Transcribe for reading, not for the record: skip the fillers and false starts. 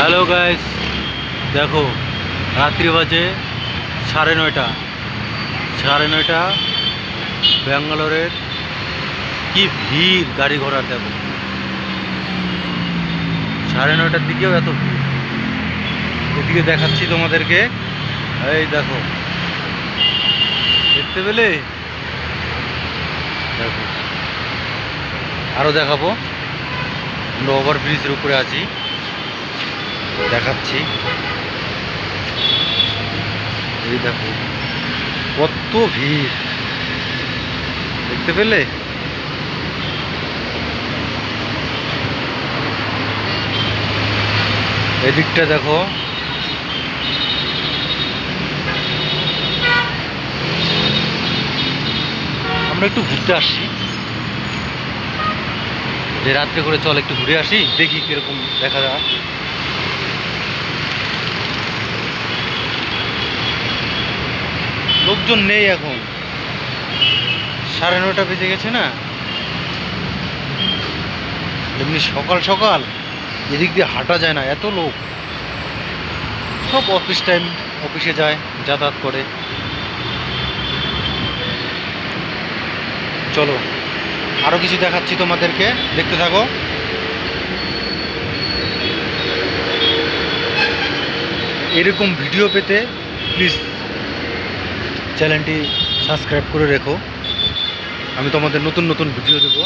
Hello guys, দেখো রাত্রি বাজে 9:30। 9:30 ব্যাঙ্গালোরের কি ভিড় গাড়ি ঘোড়ার। দেখো 9:30টার দিকেও এত ভিড়। এদিকে দেখাচ্ছি তোমাদেরকে, এই দেখো, দেখতে পেলে? দেখো আরও দেখাবো। আমরা ওভারব্রিজের উপরে আছি, দেখাচ্ছি। এই দেখো কত ভিড়, দেখতে পেলে? এদিকটা দেখো, আমরা একটু ঘুরতে আসছি, যে রাত্রে করে চল একটু ঘুরে আসি, দেখি কিরকম দেখা যায়। লোকজন নেই এখন, 9:30 বেজে গেছে না। এমনি সকাল সকাল এদিক দিয়ে হাঁটা যায় না, এত লোক। সব অফিসে যায়, যাতায়াত করে। চলো আরও কিছু দেখাচ্ছি তোমাদেরকে, দেখতে থাকো। এরকম ভিডিও পেতে প্লিজ চ্যানেলটি সাবস্ক্রাইব করে রেখো। আমি তোমাদের নতুন নতুন ভিডিও দেবো।